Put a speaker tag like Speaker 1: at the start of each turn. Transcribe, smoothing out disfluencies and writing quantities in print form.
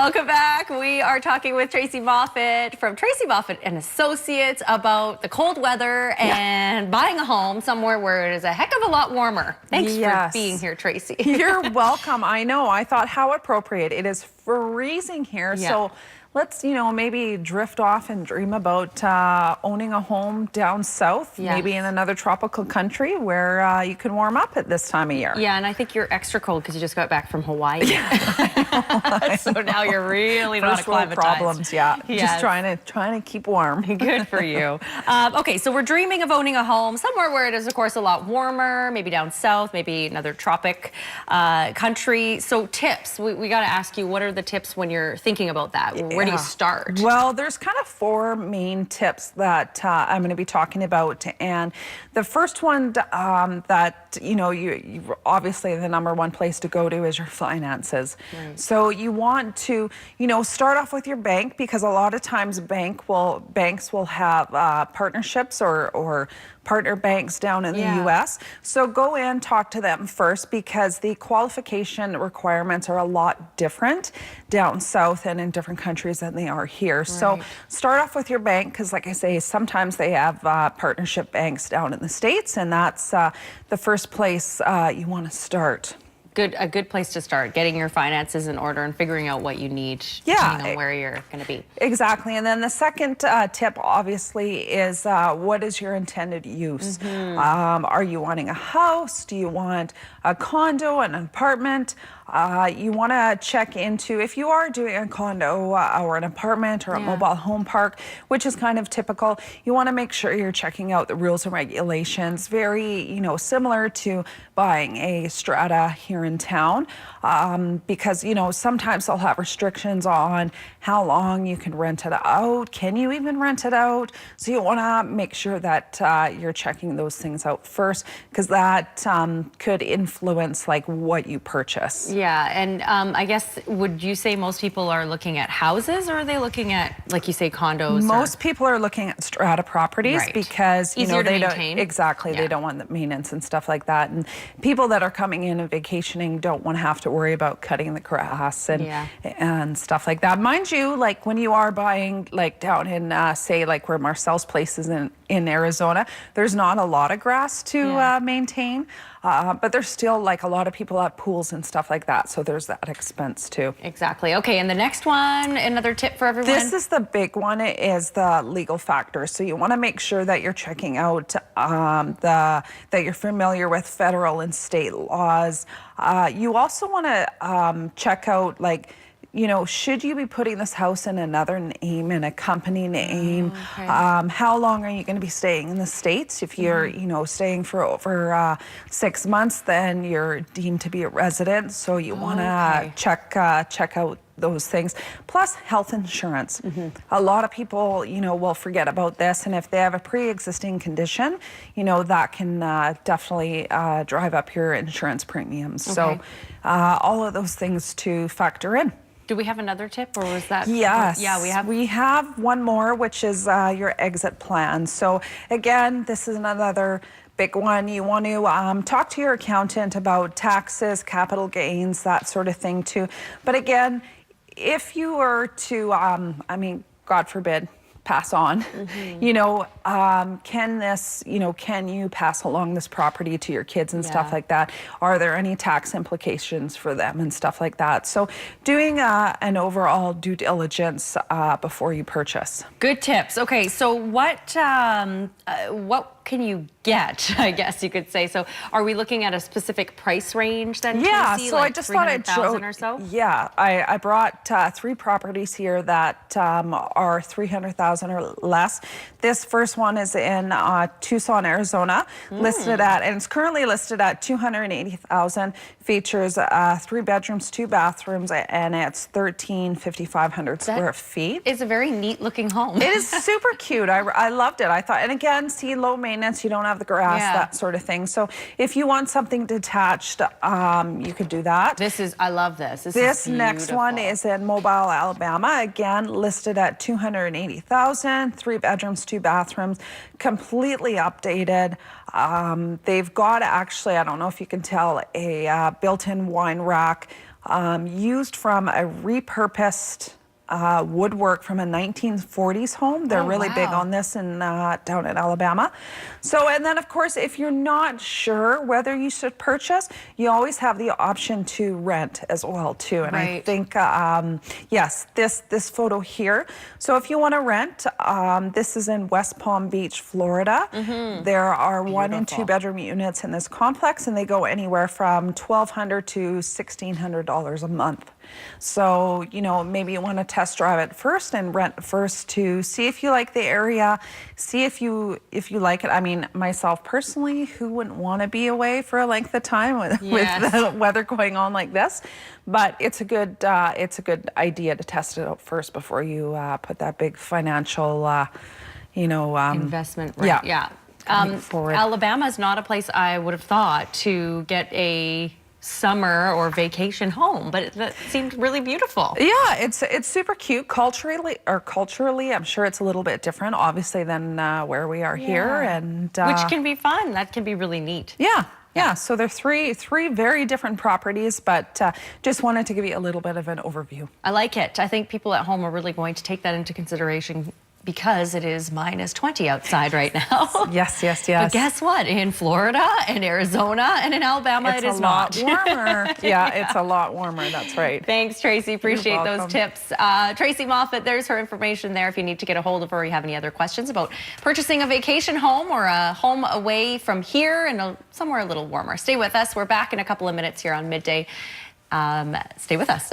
Speaker 1: Welcome back. We are talking with Tracy Moffett from Tracy Moffett and Associates about the cold weather and buying a home somewhere where it is a heck of a lot warmer. Thanks for being here, Tracy.
Speaker 2: You're welcome. I know. I thought how appropriate. It is freezing here. So let's, maybe drift off and dream about owning a home down south, maybe in another tropical country where you can warm up at this time of year.
Speaker 1: Yeah, and I think you're extra cold because you just got back from Hawaii. So now you're really not acclimatized.
Speaker 2: Problems, just trying to keep warm.
Speaker 1: Good for you. Okay, so we're dreaming of owning a home somewhere where it is, of course, a lot warmer, maybe down south, maybe another tropic country. So tips, we got to ask you, what are the tips when you're thinking about that? Where do you start?
Speaker 2: Well, there's kind of four main tips that I'm going to be talking about, and the first one that you obviously the number one place to go to is your finances. Right. So you want to start off with your bank, because a lot of times banks will have partnerships or partner banks down in the U.S. So go in, talk to them first, because the qualification requirements are a lot different down south and in different countries than they are here. Right. So start off with your bank, because like I say, sometimes they have partnership banks down in the States, and that's the first place you want to start.
Speaker 1: A good place to start, getting your finances in order and figuring out what you need, depending on where you're going to be.
Speaker 2: Exactly. And then the second tip, obviously, is what is your intended use? Are you wanting a house? Do you want a condo, an apartment? You want to check into, if you are doing a condo or an apartment or a mobile home park, which is kind of typical, you want to make sure you're checking out the rules and regulations. Very, similar to buying a strata here in town, because, sometimes they'll have restrictions on how long you can rent it out. Can you even rent it out? So you want to make sure that you're checking those things out first, because that could influence like what you purchase.
Speaker 1: Yeah, and I guess, would you say most people are looking at houses, or are they looking at, like you say, condos?
Speaker 2: Most people are looking at strata properties, because
Speaker 1: they
Speaker 2: don't they don't want the maintenance and stuff like that. And people that are coming in and vacationing don't want to have to worry about cutting the grass and stuff like that. Mind you, like when you are buying like down in say like where Marcel's place is in Arizona, there's not a lot of grass to maintain. But there's still like a lot of people have pools and stuff like that. So there's that expense too.
Speaker 1: Exactly. Okay, and the next one, another tip for everyone?
Speaker 2: This is the big one, is the legal factor. So you want to make sure that you're checking out that you're familiar with federal and state laws. You also want to check out like, should you be putting this house in another name, in a company name? How long are you going to be staying in the States? If you're, staying for over 6 months, then you're deemed to be a resident. So you want to check out those things. Plus health insurance. A lot of people, will forget about this. And if they have a pre-existing condition, that can definitely drive up your insurance premiums. So all of those things to factor in.
Speaker 1: Do we have another tip, or was that?
Speaker 2: Yes.
Speaker 1: Yeah,
Speaker 2: we have one more, which is your exit plan. So again, this is another big one. You want to talk to your accountant about taxes, capital gains, that sort of thing too. But again, if you were to, God forbid, pass on, can you pass along this property to your kids and stuff like that? Are there any tax implications for them and stuff like that? So doing an overall due diligence before you purchase.
Speaker 1: Good tips. Okay, so what can you get, I guess you could say? So are we looking at a specific price range then?
Speaker 2: Yeah,
Speaker 1: Tracy?
Speaker 2: so
Speaker 1: like
Speaker 2: I just thought I'd show,
Speaker 1: or so?
Speaker 2: Yeah, I brought 3 properties here that are 300,000 or less. This first one is in Tucson, Arizona, listed at, and it's currently listed at 280,000. Features 3 bedrooms, 2 bathrooms, and it's 5,500 square feet.
Speaker 1: It's a very neat looking home.
Speaker 2: It is super cute. I loved it. I thought, and again, see, low maintenance, you don't have the grass, that sort of thing. So if you want something detached, you could do that.
Speaker 1: I love this.
Speaker 2: This next one is in Mobile, Alabama. Again, listed at 280,000, 3 bedrooms, 2 bathrooms, completely updated. They've got, actually, I don't know if you can tell, a built-in wine rack used from a repurposed woodwork from a 1940s home. They're really big
Speaker 1: wow.
Speaker 2: on this in down in Alabama. So, and then of course, if you're not sure whether you should purchase, you always have the option to rent as well too. And I
Speaker 1: Right.
Speaker 2: think, yes, this photo here. So if you want to rent, this is in West Palm Beach, Florida. There are 1 and 2 bedroom units in this complex, and they go anywhere from $1,200 to $1,600 a month. So, you know, maybe you want to test drive it first and rent first to see if you like the area, see if you like it. I mean, myself personally, who wouldn't want to be away for a length of time with the weather going on like this? But it's a good idea to test it out first before you put that big financial,
Speaker 1: Investment, right? Yeah.
Speaker 2: forward.
Speaker 1: Alabama is not a place I would have thought to get a summer or vacation home, but that seemed really beautiful.
Speaker 2: Yeah, it's super cute. Culturally, I'm sure it's a little bit different, obviously, than where we are here, and
Speaker 1: which can be fun. That can be really neat.
Speaker 2: Yeah. So they're three very different properties, but just wanted to give you a little bit of an overview.
Speaker 1: I like it. I think people at home are really going to take that into consideration because it is -20 outside right now.
Speaker 2: Yes.
Speaker 1: But guess what? In Florida and Arizona and in Alabama,
Speaker 2: It's
Speaker 1: it is
Speaker 2: a lot
Speaker 1: not.
Speaker 2: warmer. Yeah, it's a lot warmer. That's right.
Speaker 1: Thanks, Tracy. Appreciate
Speaker 2: You're
Speaker 1: those
Speaker 2: welcome.
Speaker 1: tips. Tracy Moffett, there's her information there if you need to get a hold of her or you have any other questions about purchasing a vacation home or a home away from here and somewhere a little warmer. Stay with us. We're back in a couple of minutes here on Midday. Stay with us.